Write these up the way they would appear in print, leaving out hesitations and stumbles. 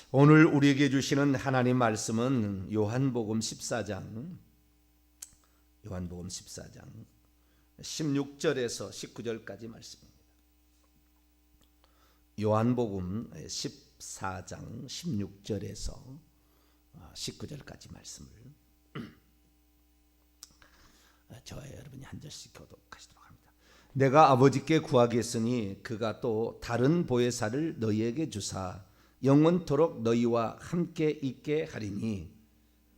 오늘 우리에게 주시는 하나님 말씀은 요한복음 14장 16절에서 19절까지 말씀입니다. 요한복음 14장 16절에서 19절까지 말씀을 저와 여러분이 한 절씩 교독하시도록 합니다. 내가 아버지께 구하겠으니 그가 또 다른 보혜사를 너희에게 주사 영원토록 너희와 함께 있게 하리니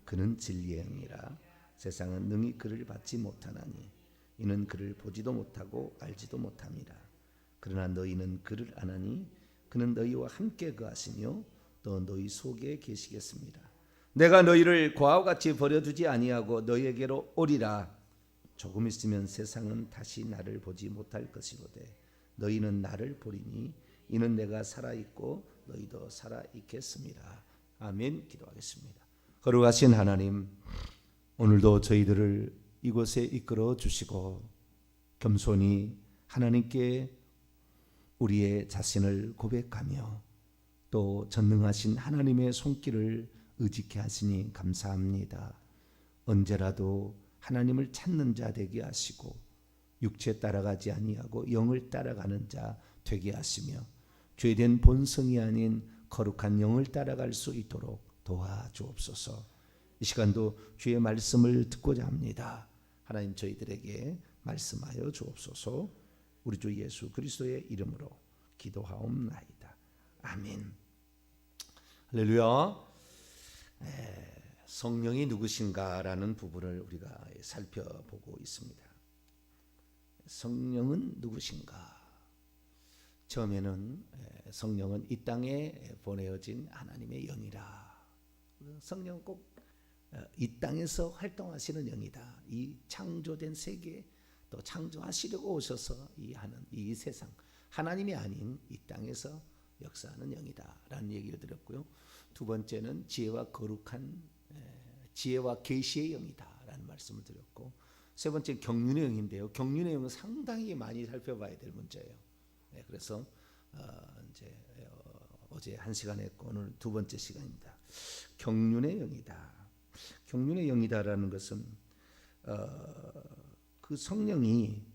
그는 진리의 영이라. 세상은 능히 그를 받지 못하나니 이는 그를 보지도 못하고 알지도 못함이라. 그러나 너희는 그를 아나니 그는 너희와 함께 거하시며 또 너희 속에 계시겠습니다. 내가 너희를 고아와 같이 버려두지 아니하고 너희에게로 오리라. 조금 있으면 세상은 다시 나를 보지 못할 것이로되 너희는 나를 보리니 이는 내가 살아있고 너희도 살아있겠습니다. 아멘. 기도하겠습니다. 거룩하신 하나님, 오늘도 저희들을 이곳에 이끌어 주시고 겸손히 하나님께 우리의 자신을 고백하며 또 전능하신 하나님의 손길을 의지케 하시니 감사합니다. 언제라도 하나님을 찾는 자 되게 하시고 육체 따라가지 아니하고 영을 따라가는 자 되게 하시며 죄된 본성이 아닌 거룩한 영을 따라갈 수 있도록 도와주옵소서. 이 시간도 주의 말씀을 듣고자 합니다. 하나님, 저희들에게 말씀하여 주옵소서. 우리 주 예수 그리스도의 이름으로 기도하옵나이다. 아멘. 할렐루야. 성령이 누구신가라는 부분을 우리가 살펴보고 있습니다. 성령은 누구신가? 처음에는 성령은 이 땅에 보내어진 하나님의 영이라. 성령은 꼭 이 땅에서 활동하시는 영이다. 이 창조된 세계 또 창조하시려고 오셔서 이 세상 하나님이 아닌 이 땅에서 역사하는 영이다라는 얘기를 드렸고요. 두 번째는 지혜와 거룩한 지혜와 계시의 영이다라는 말씀을 드렸고, 세 번째는 경륜의 영인데요. 경륜의 영은 상당히 많이 살펴봐야 될 문제예요. 그래서 이제 어제 한 시간 했고 오늘 두 번째 시간입니다. 경륜의 영이다. 경륜의 영이다라는 것은 그 성령이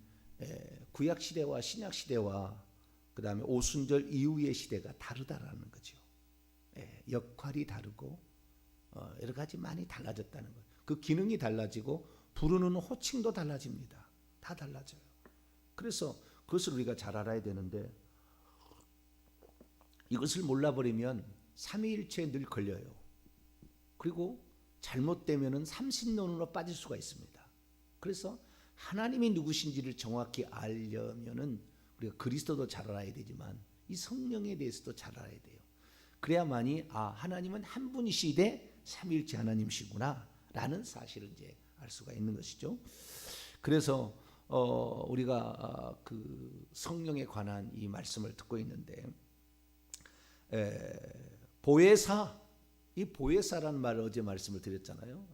구약 시대와 신약 시대와 그 다음에 오순절 이후의 시대가 다르다라는 거죠. 역할이 다르고 여러 가지 많이 달라졌다는 거예요. 그 기능이 달라지고 부르는 호칭도 달라집니다. 다 달라져요. 그래서 그것을 우리가 잘 알아야 되는데 이것을 몰라버리면 삼위일체에 늘 걸려요. 그리고 잘못되면은 삼신론으로 빠질 수가 있습니다. 그래서 하나님이 누구신지를 정확히 알려면은 우리가 그리스도도 잘 알아야 되지만 이 성령에 대해서도 잘 알아야 돼요. 그래야만이 하나님은 한 분이시되 삼위일체 하나님이시구나 라는 사실을 이제 알 수가 있는 것이죠. 그래서 우리가 그 성령에 관한 이 말씀을 듣고 있는데 보혜사, 이 보혜사라는 말을 어제 말씀을 드렸잖아요.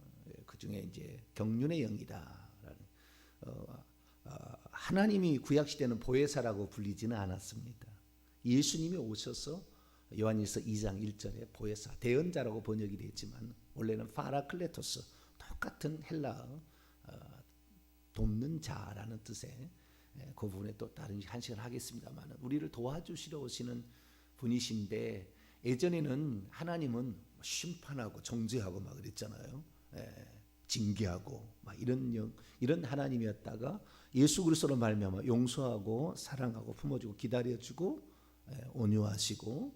그 중에 이제 경륜의 영이다라는 하나님이 구약 시대는 보혜사라고 불리지는 않았습니다. 예수님이 오셔서 요한일서 2장 1절에 보혜사, 대언자라고 번역이 되었지만 원래는 파라클레토스, 똑같은 헬라어 돕는 자라는 뜻의 그 부분에 또 다른 한 시간 하겠습니다만 우리를 도와주시러 오시는 분이신데, 예전에는 하나님은 심판하고 정죄하고 막 그랬잖아요. 징계하고 막 이런 하나님이었다가 예수 그리스도로 말미암아 용서하고 사랑하고 품어주고 기다려주고 온유하시고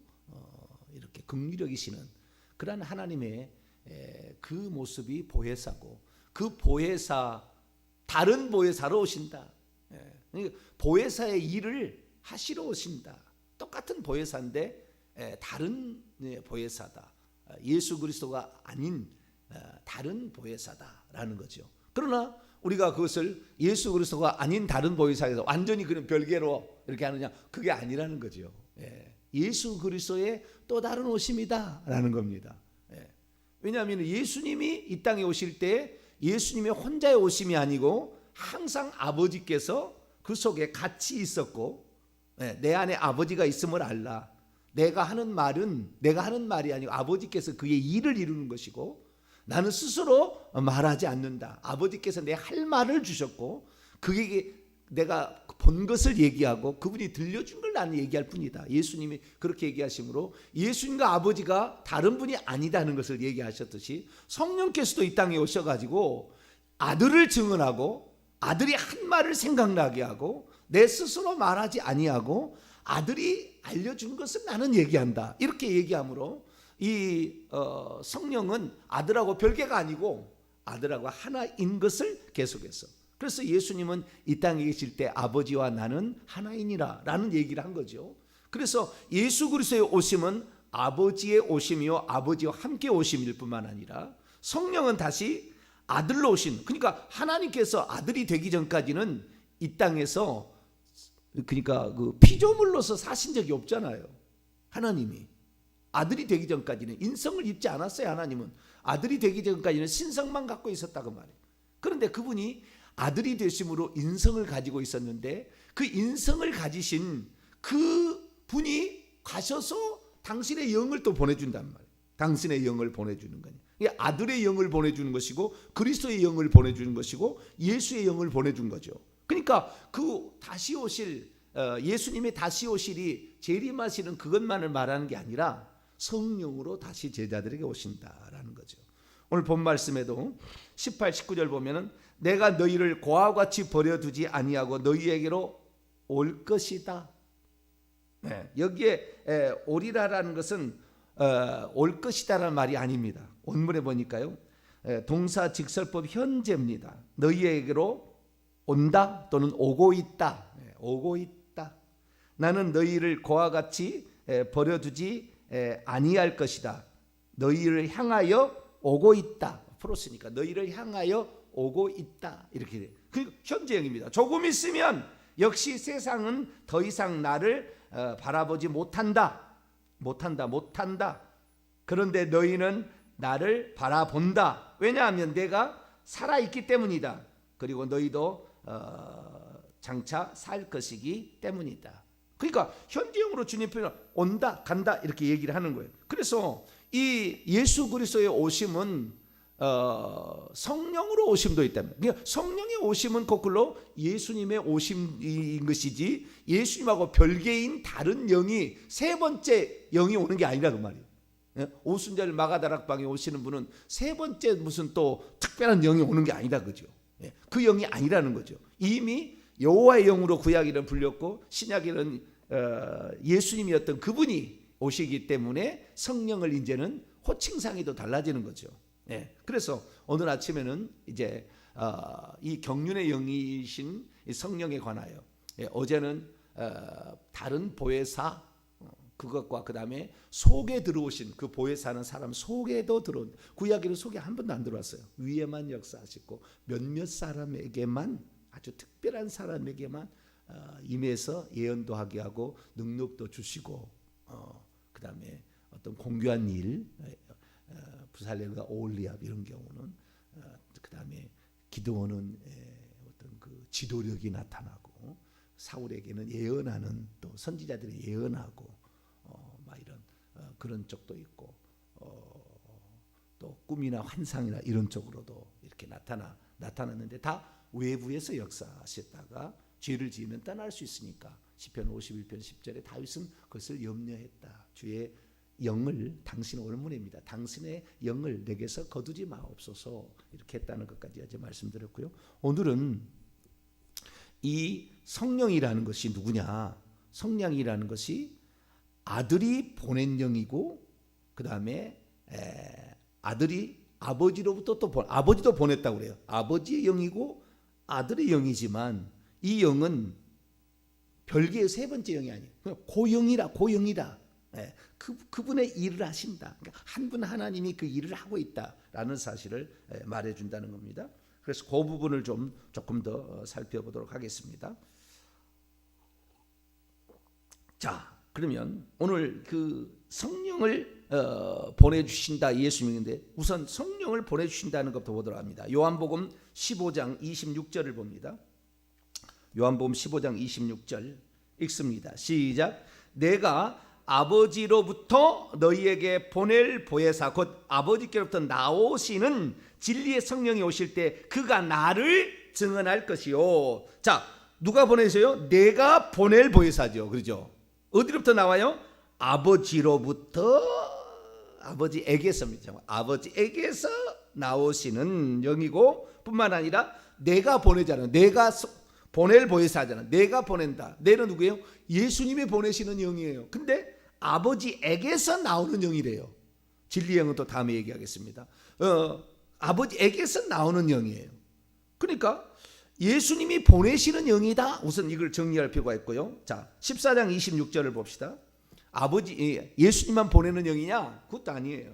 이렇게 긍휼력이시는 그런 하나님의 그 모습이 보혜사고, 그 보혜사 다른 보혜사로 오신다. 보혜사의 일을 하시러 오신다. 똑같은 보혜사인데 다른 보혜사다. 예수 그리스도가 아닌 다른 보혜사다라는 거죠. 그러나 우리가 그것을 예수 그리스도가 아닌 다른 보혜사에서 완전히 그런 별개로 이렇게 하느냐, 그게 아니라는 거죠. 예수 그리스도의 또 다른 오심이다라는 겁니다. 왜냐하면 예수님이 이 땅에 오실 때 예수님의 혼자의 오심이 아니고 항상 아버지께서 그 속에 같이 있었고, 내 안에 아버지가 있음을 알라. 내가 하는 말이 아니고 아버지께서 그의 일을 이루는 것이고, 나는 스스로 말하지 않는다. 아버지께서 내 할 말을 주셨고, 그게 내가 본 것을 얘기하고 그분이 들려준 걸 나는 얘기할 뿐이다. 예수님이 그렇게 얘기하시므로 예수님과 아버지가 다른 분이 아니다는 것을 얘기하셨듯이, 성령께서도 이 땅에 오셔가지고 아들을 증언하고, 아들이 한 말을 생각나게 하고, 내 스스로 말하지 아니하고 아들이 알려준 것을 나는 얘기한다. 이렇게 얘기하므로 이 성령은 아들하고 별개가 아니고 아들하고 하나인 것을 계속해서, 그래서 예수님은 이 땅에 계실 때 아버지와 나는 하나이니라 라는 얘기를 한 거죠. 그래서 예수 그리스도의 오심은 아버지의 오심이요 아버지와 함께 오심일 뿐만 아니라, 성령은 다시 아들로 오신, 그러니까 하나님께서 아들이 되기 전까지는 이 땅에서, 그러니까 그 피조물로서 사신 적이 없잖아요. 하나님이 아들이 되기 전까지는 인성을 입지 않았어요. 하나님은 아들이 되기 전까지는 신성만 갖고 있었다고 말해요. 그런데 그분이 아들이 되심으로 인성을 가지고 있었는데, 그 인성을 가지신 그 분이 가셔서 당신의 영을 또 보내준단 말이에요. 당신의 영을 보내주는 거예요. 아들의 영을 보내주는 것이고, 그리스도의 영을 보내주는 것이고, 예수의 영을 보내준 거죠. 그러니까 그 다시 오실 예수님의 다시 오실이 재림하시는 그것만을 말하는 게 아니라 성령으로 다시 제자들에게 오신다라는 거죠. 오늘 본 말씀에도 18, 19절 보면은 내가 너희를 고아와 같이 버려두지 아니하고 너희에게로 올 것이다. 네, 여기에 오리라라는 것은 올 것이다라는 말이 아닙니다. 원문에 보니까요, 동사 직설법 현재입니다. 너희에게로 온다 또는 오고 있다. 오고 있다. 나는 너희를 고아와 같이 버려두지 아니할 것이다. 너희를 향하여 오고 있다. 프로스니까 너희를 향하여 오고 있다. 이렇게 돼요. 그 현재형입니다. 조금 있으면 역시 세상은 더 이상 나를 바라보지 못한다. 그런데 너희는 나를 바라본다. 왜냐하면 내가 살아있기 때문이다. 그리고 너희도 장차 살 것이기 때문이다. 그러니까 현재형으로 주님 표현 온다 간다 이렇게 얘기를 하는 거예요. 그래서 이 예수 그리스도의 오심은 성령으로 오심도 있다면, 그러니까 성령의 오심은 거꾸로 예수님의 오심인 것이지, 예수님하고 별개인 다른 영이 세 번째 영이 오는 게 아니라 그 말이에요. 오순절 마가다락방에 오시는 분은 세 번째 무슨 또 특별한 영이 오는 게 아니다 그죠. 그 영이 아니라는 거죠. 이미 여호와의 영으로 구약에는 불렸고 신약에는 예수님이었던 그분이 오시기 때문에 성령을 이제는 호칭상이 더 달라지는 거죠. 그래서 오늘 아침에는 이제 이 경륜의 영이신 성령에 관하여, 어제는 다른 보혜사 그것과 그 다음에 속에 들어오신 그 보혜사는 사람 속에도 들어온, 구약에는 속에 한 번도 안 들어왔어요. 위에만 역사하시고 몇몇 사람에게만, 아주 특별한 사람에게만 임해서 예언도 하게 하고 능력도 주시고, 그 다음에 어떤 공교한 일, 부살렐과 오홀리압 이런 경우는, 그 다음에 기드온은 어떤 그 지도력이 나타나고, 사울에게는 예언하는, 또 선지자들이 예언하고, 막 이런 그런 쪽도 있고, 또 꿈이나 환상이나 이런 쪽으로도 이렇게 나타났는데 다 외부에서 역사하셨다가 죄를 지으면 떠날 수 있으니까 시편 51편 10절에 다윗은 그것을 염려했다. 주의 영을, 당신 올문입니다. 당신의 영을 내게서 거두지 마옵소서, 이렇게 했다는 것까지 어제 말씀드렸고요. 오늘은 이 성령이라는 것이 누구냐? 성령이라는 것이 아들이 보낸 영이고, 그 다음에 아들이 아버지로부터 또 아버지도 보냈다고 그래요. 아버지의 영이고 아들의 영이지만 이 영은 별개의 세 번째 영이 아니에요. 고영이라. 그분의 일을 하신다. 그러니까 한 분 하나님이 그 일을 하고 있다라는 사실을 말해준다는 겁니다. 그래서 그 부분을 조금 더 살펴보도록 하겠습니다. 자, 그러면 오늘 그 성령을 보내주신다 예수님인데, 우선 성령을 보내주신다는 것부터 보도록 합니다. 요한복음 15장 26절을 봅니다. 요한복음 15장 26절 읽습니다. 시작. 내가 아버지로부터 너희에게 보낼 보혜사 곧 아버지께로부터 나오시는 진리의 성령이 오실 때 그가 나를 증언할 것이요. 자, 누가 보내세요? 내가 보낼 보혜사죠. 그렇죠? 어디로부터 나와요? 아버지로부터, 아버지에게서입니다. 아버지에게서 나오시는 영이고 뿐만 아니라 내가 보내잖아요. 내가 보낼 보혜사잖아요. 내가 보낸다. 내는 누구예요? 예수님이 보내시는 영이에요. 근데 아버지에게서 나오는 영이래요. 진리의 영은 또 다음에 얘기하겠습니다. 아버지에게서 나오는 영이에요. 그러니까 예수님이 보내시는 영이다. 우선 이걸 정리할 필요가 있고요. 자, 14장 26절을 봅시다. 예수님만 보내는 영이냐? 그것도 아니에요.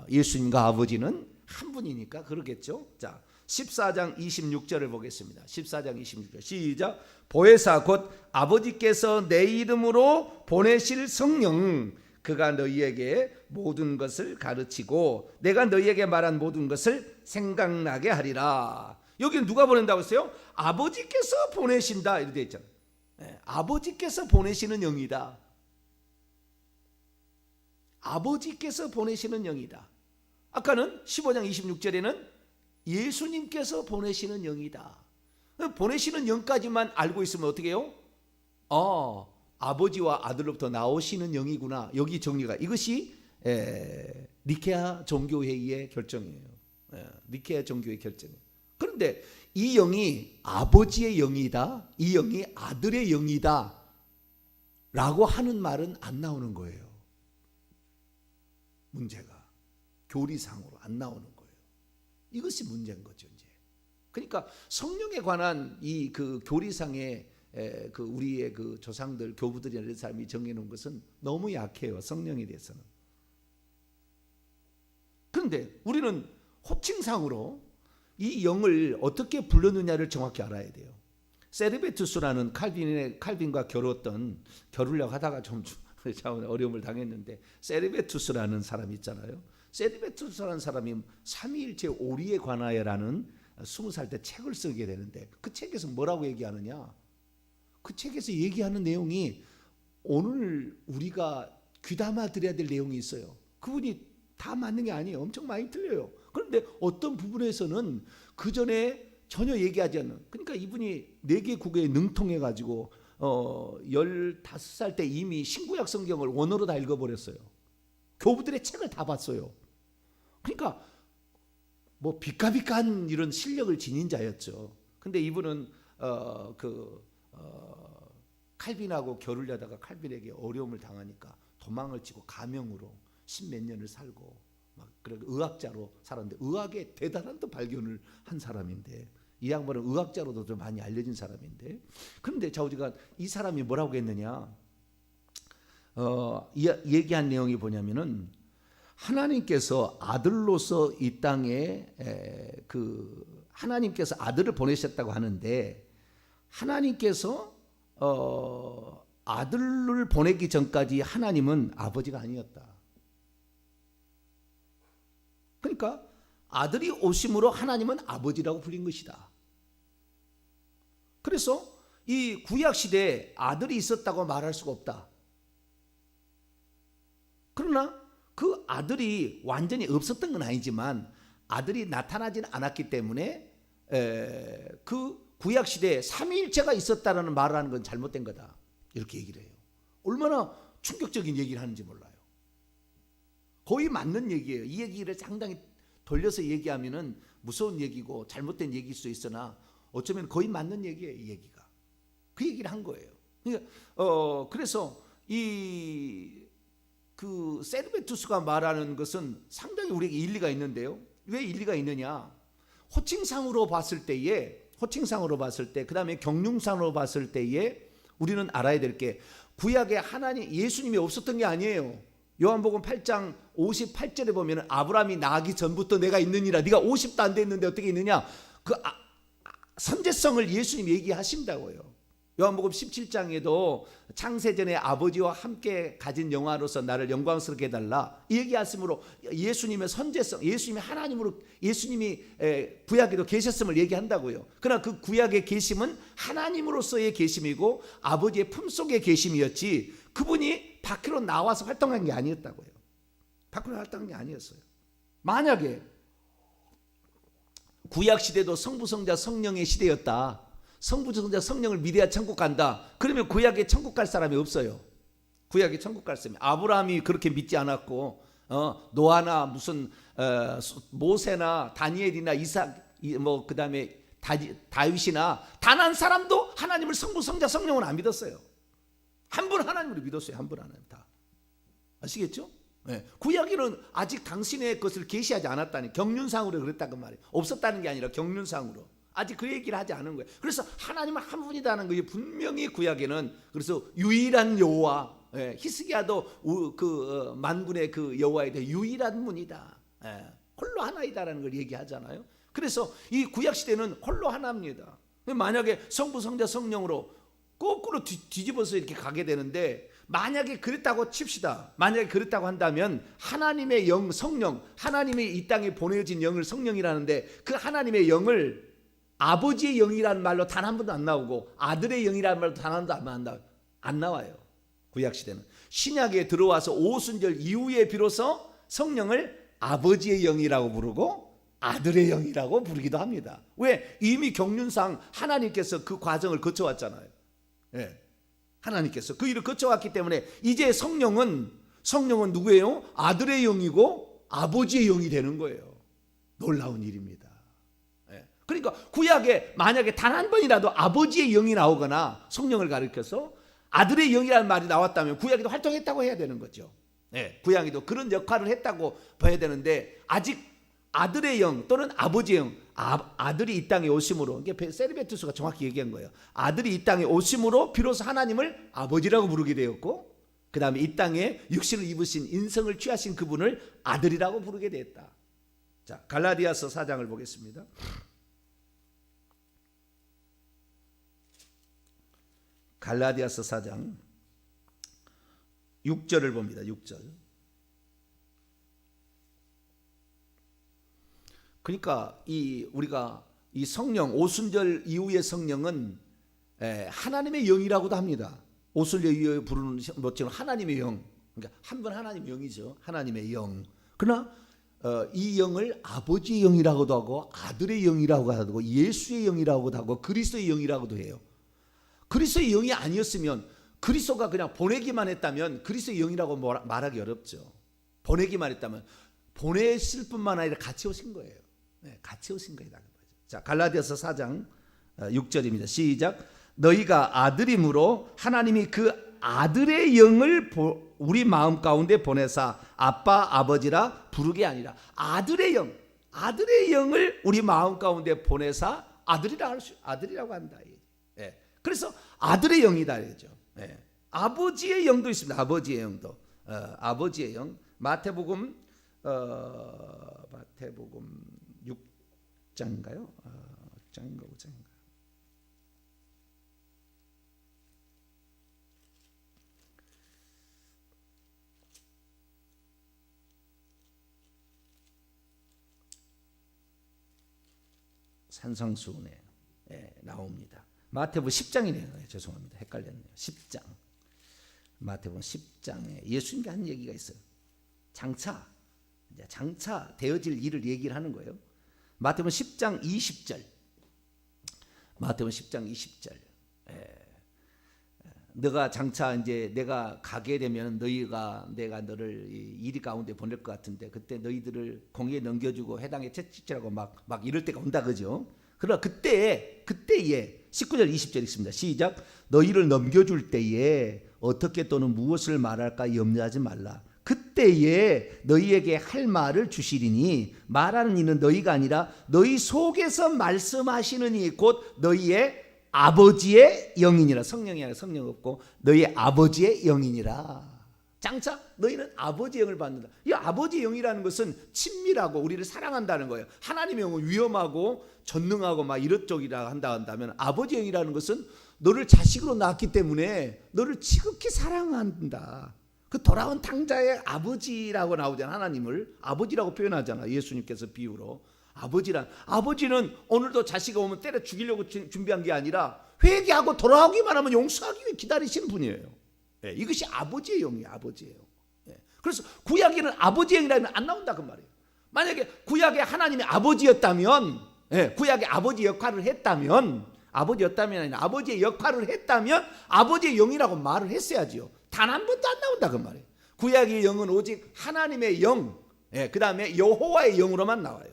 예수님과 아버지는 한 분이니까 그러겠죠. 자, 14장 26절을 보겠습니다. 14장 26절 시작. 보혜사 곧 아버지께서 내 이름으로 보내실 성령 그가 너희에게 모든 것을 가르치고 내가 너희에게 말한 모든 것을 생각나게 하리라. 여기는 누가 보낸다고 했어요? 아버지께서 보내신다 이렇게 되어 있잖아요. 아버지께서 보내시는 영이다. 아버지께서 보내시는 영이다. 아까는 15장 26절에는 예수님께서 보내시는 영이다. 보내시는 영까지만 알고 있으면 어떻게 해요? 아버지와 아들로부터 나오시는 영이구나. 여기 정리가. 이것이 니케아 종교회의의 결정이에요. 니케아 종교의 결정이에요. 그런데 이 영이 아버지의 영이다, 이 영이 아들의 영이다 라고 하는 말은 안 나오는 거예요. 문제가 교리상으로 안 나오는 거예요. 이것이 문제인 거죠. 이제 그러니까 성령에 관한 이 그 교리상의 그 우리의 그 조상들 교부들이나 이런 사람이 정해놓은 것은 너무 약해요. 성령에 대해서는. 그런데 우리는 호칭상으로 이 영을 어떻게 불렀느냐를 정확히 알아야 돼요. 세르베투스라는 칼빈과 겨루려고 하다가 좀 어려움을 당했는데 세르베투스라는 사람이 있잖아요. 세르베투스라는 사람이 삼위일체 오리에 관하여라는 20살 때 책을 쓰게 되는데 그 책에서 뭐라고 얘기하느냐? 그 책에서 얘기하는 내용이 오늘 우리가 귀담아 들어야 될 내용이 있어요. 그분이 다 맞는 게 아니에요. 엄청 많이 틀려요. 그런데 어떤 부분에서는 그 전에 전혀 얘기하지 않는, 그러니까 이분이 4개 국어에 능통해 가지고 15살 때 이미 신구약 성경을 원어로 다 읽어버렸어요. 교부들의 책을 다 봤어요. 그러니까 뭐 비까비까한 이런 실력을 지닌 자였죠. 근데 이분은 칼빈하고 겨루려다가 칼빈에게 어려움을 당하니까 도망을 치고 가명으로 10몇 년을 살고 막 그런 의학자로 살았는데 의학에 대단한 또 발견을 한 사람인데 이 양반은 의학자로도 좀 많이 알려진 사람인데 그런데 좌우지간 이 사람이 뭐라고 했느냐? 얘기한 내용이 뭐냐면은 하나님께서 아들로서 이 땅에 하나님께서 아들을 보내셨다고 하는데 하나님께서 아들을 보내기 전까지 하나님은 아버지가 아니었다. 그러니까 아들이 오심으로 하나님은 아버지라고 불린 것이다. 그래서 이 구약 시대에 아들이 있었다고 말할 수가 없다. 그러나 그 아들이 완전히 없었던 건 아니지만 아들이 나타나지는 않았기 때문에 그 구약 시대에 삼위일체가 있었다라는 말을 하는 건 잘못된 거다. 이렇게 얘기를 해요. 얼마나 충격적인 얘기를 하는지 몰라요. 거의 맞는 얘기예요. 이 얘기를 상당히 돌려서 얘기하면은 무서운 얘기고 잘못된 얘기일 수 있으나 어쩌면 거의 맞는 얘기예요. 이 얘기가. 그 얘기를 한 거예요. 그러니까 그래서 그 세르베투스가 말하는 것은 상당히 우리에게 일리가 있는데요. 왜 일리가 있느냐? 호칭상으로 봤을 때에 그다음에 경륜상으로 봤을 때에 우리는 알아야 될 게 구약에 하나님 예수님이 없었던 게 아니에요. 요한복음 8장 58절에 보면 아브라함이 나기 전부터 내가 있느니라. 네가 50도 안 됐는데 어떻게 있느냐? 그 선제성을 예수님이 얘기하신다고요. 요한복음 17장에도 창세전에 아버지와 함께 가진 영화로서 나를 영광스럽게 해달라 이 얘기하심으로 예수님의 선제성, 예수님이 하나님으로 예수님이 구약에도 계셨음을 얘기한다고요. 그러나 그 구약의 계심은 하나님으로서의 계심이고 아버지의 품속의 계심이었지 그분이 밖으로 나와서 활동한 게 아니었다고요. 밖으로 활동한 게 아니었어요. 만약에 구약 시대도 성부, 성자, 성령의 시대였다. 성부, 성자, 성령을 믿어야 천국 간다. 그러면 구약에 천국 갈 사람이 없어요. 구약에 천국 갈 사람이. 아브라함이 그렇게 믿지 않았고, 노아나 무슨 모세나 다니엘이나 이삭, 뭐 그다음에 다윗이나 단 한 사람도 하나님을 성부, 성자, 성령을 안 믿었어요. 한 분 하나님으로 믿었어요. 한 분 하나님 다. 아시겠죠? 네. 구약에는 아직 당신의 것을 계시하지 않았다니, 경륜상으로 그랬다는 말이에요. 없었다는 게 아니라 경륜상으로. 아직 그 얘기를 하지 않은 거예요. 그래서 하나님은 한 분이다는 거예요. 분명히 구약에는. 그래서 유일한 여호와, 히스기야도 만군의 그 여호와에 대해 유일한 분이다, 홀로 하나이다라는 걸 얘기하잖아요. 그래서 이 구약 시대는 홀로 하나입니다. 만약에 성부, 성자, 성령으로 거꾸로 뒤집어서 이렇게 가게 되는데, 만약에 그랬다고 칩시다. 만약에 그랬다고 한다면 하나님의 영, 성령, 하나님의 이 땅에 보내진 영을 성령이라는데, 그 하나님의 영을 아버지의 영이라는 말로 단 한 번도 안 나오고 아들의 영이라는 말로 단 한 번도 안 나와요. 구약 시대는. 신약에 들어와서 오순절 이후에 비로소 성령을 아버지의 영이라고 부르고 아들의 영이라고 부르기도 합니다. 왜? 이미 경륜상 하나님께서 그 과정을 거쳐왔잖아요. 하나님께서 그 일을 거쳐왔기 때문에 이제 성령은 누구예요? 아들의 영이고 아버지의 영이 되는 거예요. 놀라운 일입니다. 그러니까 구약에 만약에 단 한 번이라도 아버지의 영이 나오거나 성령을 가리켜서 아들의 영이라는 말이 나왔다면 구약에도 활동했다고 해야 되는 거죠. 구약에도 그런 역할을 했다고 봐야 되는데, 아직 아들의 영 또는 아버지의 영, 아들이 이 땅에 오심으로, 이게 세리베투스가 정확히 얘기한 거예요. 아들이 이 땅에 오심으로 비로소 하나님을 아버지라고 부르게 되었고, 그 다음에 이 땅에 육신을 입으신, 인성을 취하신 그분을 아들이라고 부르게 되었다. 자, 갈라디아서 4장을 보겠습니다. 갈라디아서 4장 6절을 봅니다. 6절. 그러니까 우리가 이 성령, 오순절 이후의 성령은 하나님의 영이라고도 합니다. 오순절 이후에 부르는 것처럼 하나님의 영, 그러니까 한 분 하나님의 영이죠. 하나님의 영. 그러나 이 영을 아버지의 영이라고도 하고 아들의 영이라고 하고 예수의 영이라고도 하고 그리스도의 영이라고도 해요. 그리스도의 영이 아니었으면, 그리스도가 그냥 보내기만 했다면 그리스도의 영이라고 말하기 어렵죠. 보내기만 했다면, 보냈을 뿐만 아니라 같이 오신 거예요. 같이 오신 거예요. 자, 갈라디아서 4장 6절입니다. 시작. 너희가 아들임으로 하나님이 그 아들의 영을 우리 마음 가운데 보내사 아빠 아버지라 부르게 아니라, 아들의 영을 우리 마음 가운데 보내사 아들이라고 한다. 그래서 아들의 영이다 이죠. 아버지의 영도 있습니다. 아버지의 영도. 아버지의 영. 마태복음 6장인가요? 6장인가 5장인가? 산상수훈에 나옵니다. 마태복음 10장이네요. 죄송합니다. 헷갈렸네요. 10장. 마태복음 10장에 예수님이 한 얘기가 있어요. 장차 되어질 일을 얘기를 하는 거예요. 마태복음 10장 20절. 마태복음 10장 20절. 너가 장차 이제 내가 가게 되면 내가 너를 이리 가운데 보낼 것 같은데, 그때 너희들을 공의에 넘겨주고 해당에 채찍질하고 막 이럴 때가 온다, 그죠? 그러나 그때에 19절 20절 있습니다. 시작. 너희를 넘겨줄 때에 어떻게 또는 무엇을 말할까 염려하지 말라. 그때에 너희에게 할 말을 주시리니 말하는 이는 너희가 아니라 너희 속에서 말씀하시는 이 곧 너희의 아버지의 영이니라. 성령이 아니라 성령 없고 너희의 아버지의 영이니라. 장차 너희는 아버지의 영을 받는다. 이 아버지의 영이라는 것은 친밀하고 우리를 사랑한다는 거예요. 하나님의 영은 위험하고 전능하고 막 이런 쪽이라 한다면, 아버지의 영이라는 것은 너를 자식으로 낳았기 때문에 너를 지극히 사랑한다. 그 돌아온 탕자의 아버지라고 나오잖아. 하나님을 아버지라고 표현하잖아. 예수님께서 비유로. 아버지는 오늘도 자식이 오면 때려 죽이려고 준비한 게 아니라 회개하고 돌아오기만 하면 용서하기 위해 기다리시는 분이에요. 예, 이것이 아버지의 영이에요. 아버지의 영. 예, 그래서 구약에는 아버지의 영이라면 안 나온다 그 말이에요. 만약에 구약의 하나님이 아버지였다면, 예, 구약의 아버지 역할을 했다면, 아버지였다면 아니라 아버지의 역할을 했다면 아버지의 영이라고 말을 했어야지요. 단 한 번도 안 나온다 그 말이에요. 구약의 영은 오직 하나님의 영, 예, 그 다음에 여호와의 영으로만 나와요.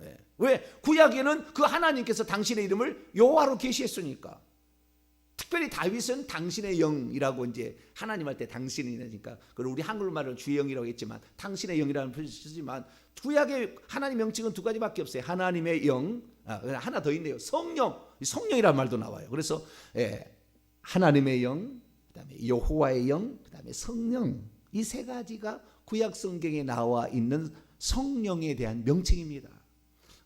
예, 왜? 구약에는 그 하나님께서 당신의 이름을 여호와로 계시했으니까. 특별히 다윗은 당신의 영이라고 이제 하나님 할 때 당신이니까, 그걸 우리 한글말로 주의 영이라고 했지만 당신의 영이라는 표현을 쓰지만 구약의 하나님 명칭은 두 가지밖에 없어요. 하나님의 영, 하나 더 있네요. 성령이라는 말도 나와요. 그래서 예, 하나님의 영, 그다음에 여호와의 영, 그다음에 성령, 이 세 가지가 구약 성경에 나와 있는 성령에 대한 명칭입니다.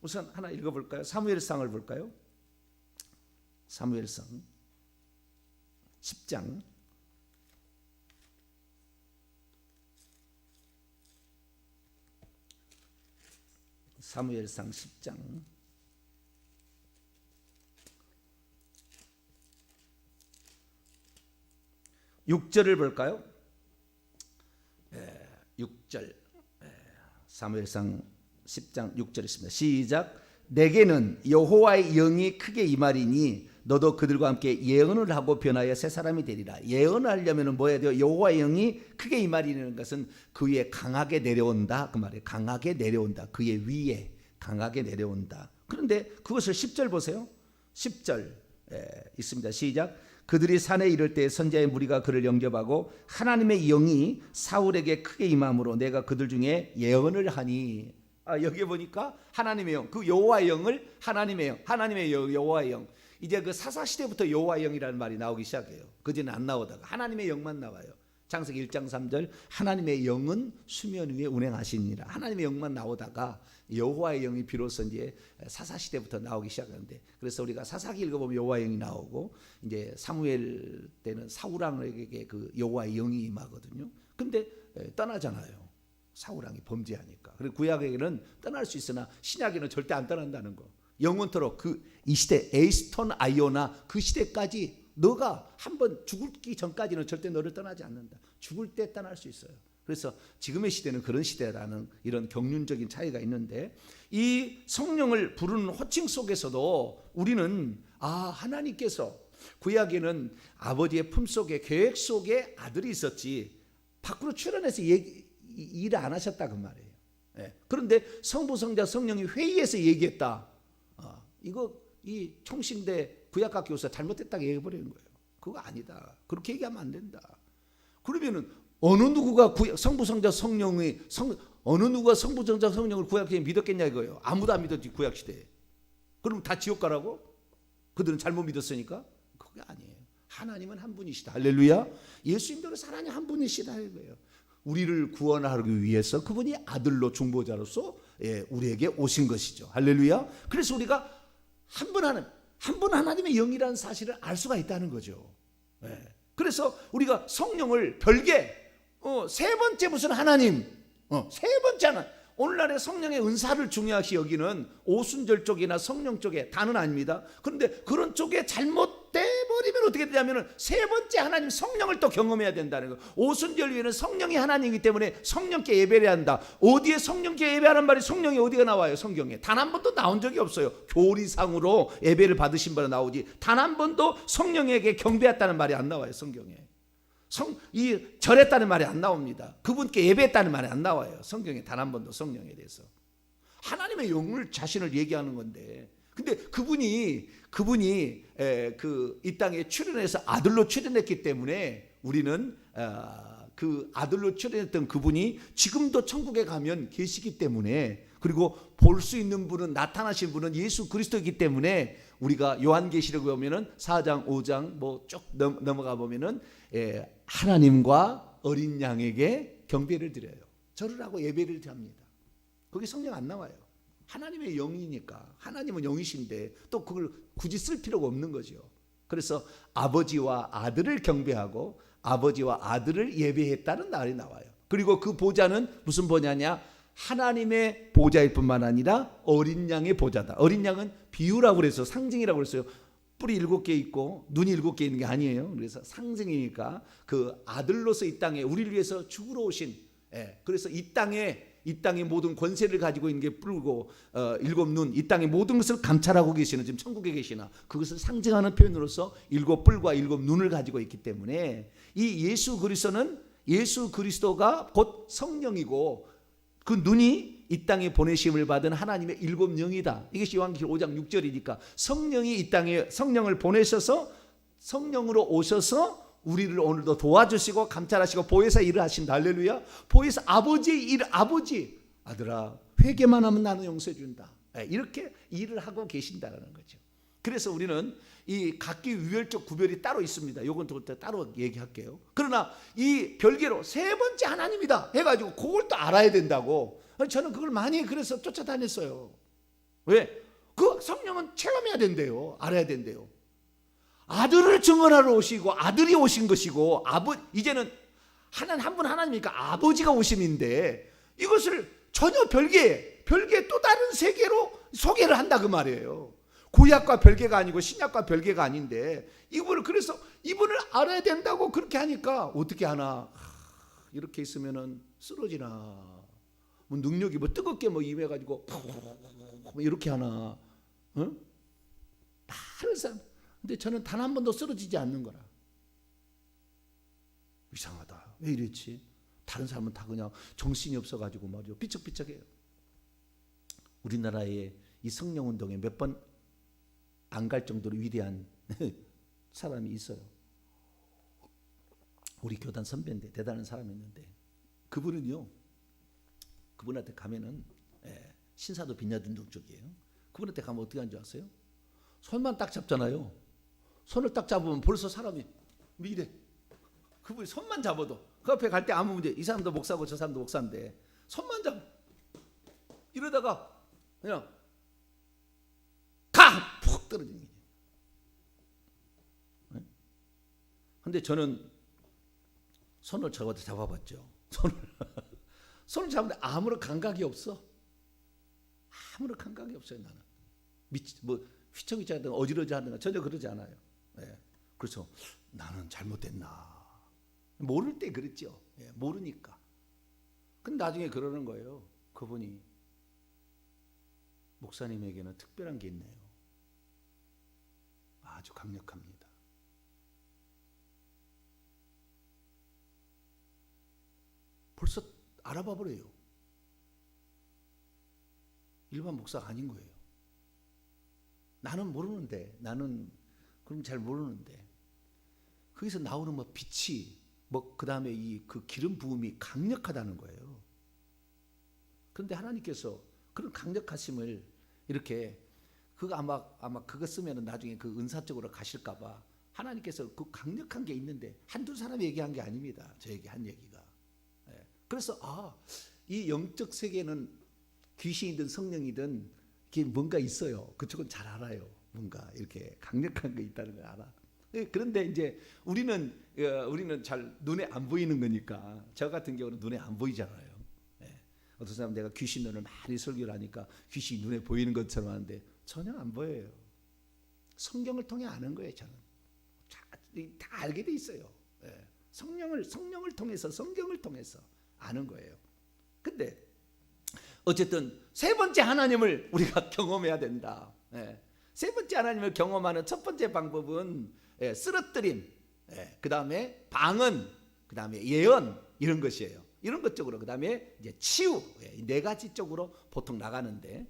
우선 하나 읽어볼까요? 사무엘상을 볼까요? 사무엘상 10장 사무엘상 10장 6절을 볼까요? 6절 사무엘상 10장 6절 있습니다. 시작. 내게는 여호와의 영이 크게 임하리니 너도 그들과 함께 예언을 하고 변하여 새 사람이 되리라. 예언하려면 뭐 해야 돼요? 여호와의 영이 크게 임하리는 것은 그 위에 강하게 내려온다 그 말이에요. 강하게 내려온다. 그의 위에 강하게 내려온다. 그런데 그것을 10절 보세요. 10절 있습니다. 시작. 그들이 산에 이를 때 선지자의 무리가 그를 영접하고 하나님의 영이 사울에게 크게 임함으로 내가 그들 중에 예언을 하니. 여기 보니까 하나님의 영, 그 여호와의 영을 하나님의 영, 하나님의 영, 여호와의 영. 이제 그 사사시대부터 여호와의 영이라는 말이 나오기 시작해요. 그전에 안 나오다가 하나님의 영만 나와요. 창세기 1장 3절 하나님의 영은 수면 위에 운행하시니라. 하나님의 영만 나오다가 여호와의 영이 비로소 이제 사사시대부터 나오기 시작하는데, 그래서 우리가 사사기 읽어보면 여호와의 영이 나오고 이제 사무엘 때는 사울왕에게 그 여호와의 영이 임하거든요. 근데 떠나잖아요. 사울왕이 범죄하니까. 그리고 구약에는 떠날 수 있으나 신약에는 절대 안 떠난다는 거. 영원토록 이 시대 에이스톤 아이오나 그 시대까지 너가 한번 죽기 전까지는 절대 너를 떠나지 않는다. 죽을 때 떠날 수 있어요. 그래서 지금의 시대는 그런 시대라는 이런 경륜적인 차이가 있는데, 이 성령을 부르는 호칭 속에서도 우리는 하나님께서 구약에는 아버지의 품속에 계획 속에 아들이 있었지 밖으로 출현해서 일을 안 하셨다 그 말이에요. 예. 그런데 성부 성자 성령이 회의에서 얘기했다. 이거 이 총신대 구약학 교사 잘못됐다고 얘기해버리는 거예요. 그거 아니다. 그렇게 얘기하면 안 된다. 그러면은 어느 누구가 성부 성자 성령의 어느 누가 성부 성자 성령을 구약시대에 믿었겠냐 이거예요. 아무도 안 믿었지 구약 시대에. 그럼 다 지옥 가라고? 그들은 잘못 믿었으니까? 그게 아니에요. 하나님은 한 분이시다. 할렐루야. 예수님도 하나님 한 분이시다 이거예요. 우리를 구원하기 위해서 그분이 아들로 중보자로서 우리에게 오신 것이죠. 할렐루야. 그래서 우리가 한 분 하나님의 영이라는 사실을 알 수가 있다는 거죠. 그래서 우리가 성령을 별개 세 번째 무슨 하나님, 세 번째 하나님. 오늘날의 성령의 은사를 중요시 여기는 오순절 쪽이나 성령 쪽에 다는 아닙니다. 그런데 그런 쪽에 잘못돼버리면 어떻게 되냐면 세 번째 하나님 성령을 또 경험해야 된다는 거예요. 오순절 위에는 성령이 하나님이기 때문에 성령께 예배를 한다. 어디에 성령께 예배하는 말이 성령이 어디가 나와요? 성경에 단 한 번도 나온 적이 없어요. 교리상으로 예배를 받으신 분은 나오지 단 한 번도 성령에게 경배했다는 말이 안 나와요. 성경에. 절했다는 말이 안 나옵니다. 그분께 예배했다는 말이 안 나와요. 성경에 단 한 번도 성령에 대해서. 하나님의 영을 자신을 얘기하는 건데, 근데 그분이 이 땅에 출현해서 아들로 출현했기 때문에 우리는 그 아들로 출현했던 그분이 지금도 천국에 가면 계시기 때문에, 그리고 볼 수 있는 분은, 나타나신 분은 예수 그리스도이기 때문에 우리가 요한계시록에 보면은 4장 5장 뭐 쭉 넘어가 보면은 하나님과 어린 양에게 경배를 드려요. 절을 하고 예배를 드립니다. 거기 성령 안 나와요. 하나님의 영이니까. 하나님은 영이신데 또 그걸 굳이 쓸 필요가 없는 거죠. 그래서 아버지와 아들을 경배하고 아버지와 아들을 예배했다는 말이 나와요. 그리고 그 보좌는 무슨 보좌냐? 하나님의 보좌일 뿐만 아니라 어린 양의 보좌다. 어린 양은 비유라고 그래서 상징이라고 그랬어요. 뿔이 7개 있고 눈이 7개 있는 게 아니에요. 그래서 상징이니까 그 아들로서 이 땅에 우리를 위해서 죽으러 오신, 그래서 이 땅의 모든 권세를 가지고 있는 게 뿔고 7눈, 이 땅의 모든 것을 감찰하고 계시는, 지금 천국에 계시나 그것을 상징하는 표현으로서 7뿔과 7눈을 가지고 있기 때문에 이 예수 그리스도가 곧 성령이고 그 눈이 이 땅에 보내심을 받은 하나님의 7영이다. 이것이 요한계시록 5장 6절이니까 성령이 이 땅에 성령을 보내셔서 성령으로 오셔서 우리를 오늘도 도와주시고 감찰하시고 보혜사 일을 하신다. 할렐루야. 보혜사 아버지의 일, 아버지 아들아 회개만 하면 나는 용서해 준다. 이렇게 일을 하고 계신다라는 거죠. 그래서 우리는 이 각기 유별적 구별이 따로 있습니다. 이건 또 따로 얘기할게요. 그러나 이 별개로 세 번째 하나님이다 해가지고 그걸 또 알아야 된다고. 저는 그걸 많이 그래서 쫓아다녔어요. 왜? 그 성령은 체험해야 된대요. 알아야 된대요. 아들을 증언하러 오시고 아들이 오신 것이고 이제는 한 분 하나님이니까 아버지가 오심인데 이것을 전혀 별개 또 다른 세계로 소개를 한다 그 말이에요. 구약과 별개가 아니고 신약과 별개가 아닌데 그래서 이분을 알아야 된다고 그렇게 하니까 어떻게 하나? 이렇게 있으면은 쓰러지나? 뭐 능력이 뭐 뜨겁게 뭐 임해가지고 이렇게 하나? 응? 다른 사람. 근데 저는 단 한 번도 쓰러지지 않는 거라. 이상하다. 왜 이랬지? 다른 사람은 다 그냥 정신이 없어가지고 말이죠. 삐쩍삐쩍해요. 우리나라에 이 성령운동에 몇 번 안 갈 정도로 위대한 사람이 있어요. 우리 교단 선배인데 대단한 사람이 있는데 그분은요. 그분한테 가면은 신사도 빈야둔동 쪽이에요. 그분한테 가면 어떻게 하는 줄 아세요? 손만 딱 잡잖아요. 손을 딱 잡으면 벌써 사람이 이래. 그분이 손만 잡아도 그 앞에 갈 때 아무 문제. 이 사람도 목사고 저 사람도 목사인데 손만 잡. 이러다가 그냥 푹 떨어지는 거예요. 근데 저는 손을 저거도 잡아봤죠. 손을 잡는데 아무런 감각이 없어. 아무런 감각이 없어요. 나는 뭐 휘청휘청 하든가 어지러지 하든가 전혀 그러지 않아요. 그래서 나는 잘못됐나 모를 때 그랬죠. 모르니까. 근데 나중에 그러는 거예요. 그분이 목사님에게는 특별한 게 있네요. 아주 강력합니다. 벌써 알아봐 버려요. 일반 목사가 아닌 거예요. 나는 모르는데, 나는 그럼 잘 모르는데 거기서 나오는 뭐 빛이 그 다음에 그 기름 부음이 강력하다는 거예요. 그런데 하나님께서 그런 강력하심을 이렇게 그거 아마 그거 쓰면은 나중에 그 은사적으로 가실까봐 하나님께서 그 강력한 게 있는데 한두 사람이 얘기한 게 아닙니다. 저에게 한 얘기가. 그래서 이 영적 세계는 귀신이든 성령이든 이게 뭔가 있어요. 그쪽은 잘 알아요. 뭔가 이렇게 강력한 게 있다는 걸 알아. 그런데 이제 우리는 잘 눈에 안 보이는 거니까 저 같은 경우는 눈에 안 보이잖아요. 어떤 사람 내가 귀신 눈을 많이 설교를 하니까 귀신이 눈에 보이는 것처럼 하는데 전혀 안 보여요. 성경을 통해 아는 거예요. 저는 다 알게 돼 있어요. 성령을 통해서 성경을 통해서 아는 거예요. 근데 어쨌든 세 번째 하나님을 우리가 경험해야 된다. 세 번째 하나님을 경험하는 첫 번째 방법은 쓰러뜨림, 그 다음에 방언, 그 다음에 예언 이런 것이에요. 이런 것 쪽으로 그 다음에 이제 치유 네 가지 쪽으로 보통 나가는데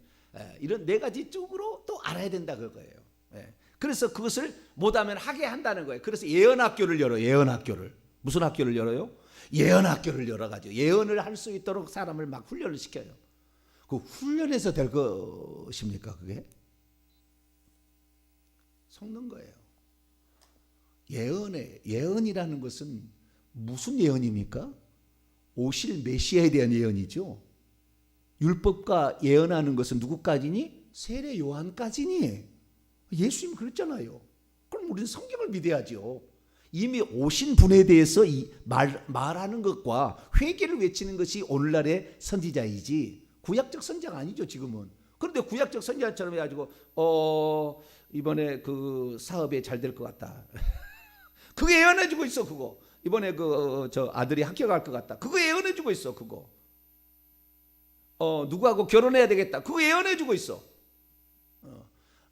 이런 네 가지 쪽으로 또 알아야 된다 그거예요. 그래서 그것을 못하면 하게 한다는 거예요. 그래서 예언학교를 열어요. 예언학교를. 무슨 학교를 열어요? 예언학교를 열어가지고 예언을 할 수 있도록 사람을 막 훈련을 시켜요. 그 훈련해서 될 것입니까 그게? 속는 거예요. 예언이라는 것은 무슨 예언입니까? 오실 메시아에 대한 예언이죠. 율법과 예언하는 것은 누구까지니? 세례 요한까지니. 예수님 그랬잖아요. 그럼 우리는 성경을 믿어야죠. 이미 오신 분에 대해서 말하는 것과 회개를 외치는 것이 오늘날의 선지자이지 구약적 선지자가 아니죠 지금은. 그런데 구약적 선지자처럼 해가지고 이번에 그 사업에 잘 될 것 같다. 그게 예언해주고 있어. 그거 이번에 저 아들이 합격할 것 같다. 그거 예언해주고 있어. 그거 누구하고 결혼해야 되겠다. 그거 예언해주고 있어.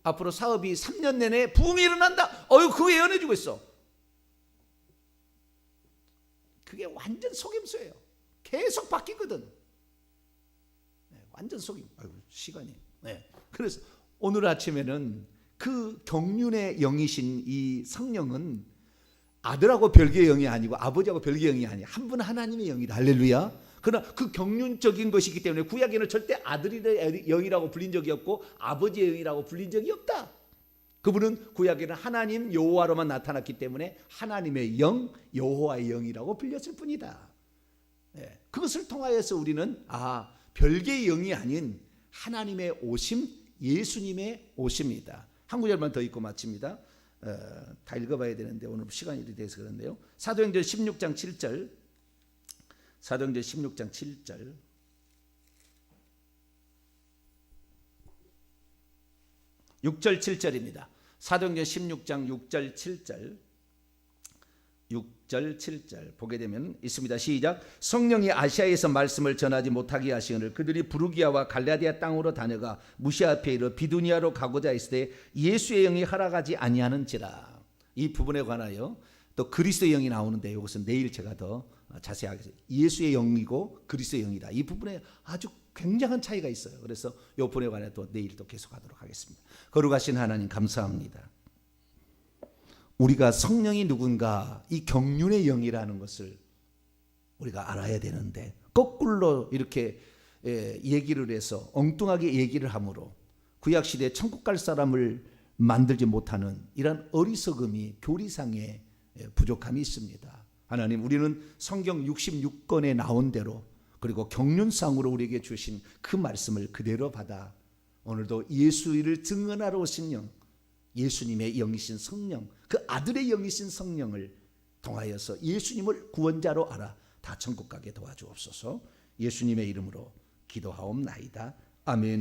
앞으로 사업이 3년 내내 부흥이 일어난다. 그거 예언해주고 있어. 그게 완전 속임수예요. 계속 바뀌거든. 완전 속임. 시간이. 그래서 오늘 아침에는 그 경륜의 영이신 이 성령은 아들하고 별개의 영이 아니고 아버지하고 별개의 영이 아니야. 한 분 하나님의 영이다. 할렐루야. 그러나 그 경륜적인 것이기 때문에 구약에는 절대 아들의 영이라고 불린 적이 없고 아버지의 영이라고 불린 적이 없다. 그분은 구약에는 하나님 여호와로만 나타났기 때문에 하나님의 영, 여호와의 영이라고 불렸을 뿐이다. 그것을 통하여서 우리는 별개의 영이 아닌 하나님의 오심, 예수님의 오심이다. 한 구절만 더 읽고 마칩니다. 다 읽어봐야 되는데 오늘 시간이 돼서 그런데요. 사도행전 16장 7절, 사도행전 16장 7절, (6절) 7절입니다. 사도행전 16장 6절 7절, 6절 7절 보게 되면 있습니다. 시작. 성령이 아시아에서 말씀을 전하지 못하게 하시거늘 그들이 부르기아와 갈라디아 땅으로 다녀가 무시아 앞에 이르러 비두니아로 가고자 했을 때 예수의 영이 허락하지 아니하는지라. 이 부분에 관하여 또 그리스도의 영이 나오는데 이것은 내일 제가 더 자세하게 예수의 영이고 그리스도의 영이다. 이 부분에 아주 굉장한 차이가 있어요. 그래서 이 부분에 관해 또 내일 또 계속하도록 하겠습니다. 거룩하신 하나님 감사합니다. 우리가 성령이 누군가 이 경륜의 영이라는 것을 우리가 알아야 되는데 거꾸로 이렇게 얘기를 해서 엉뚱하게 얘기를 함으로 구약시대에 천국 갈 사람을 만들지 못하는 이런 어리석음이 교리상의 부족함이 있습니다. 하나님, 우리는 성경 66권에 나온 대로 그리고 경륜상으로 우리에게 주신 그 말씀을 그대로 받아 오늘도 예수를 증언하러 오신 영, 예수님의 영이신 성령, 그 아들의 영이신 성령을 통하여서 예수님을 구원자로 알아 다 천국 가게 도와주옵소서. 예수님의 이름으로 기도하옵나이다. 아멘.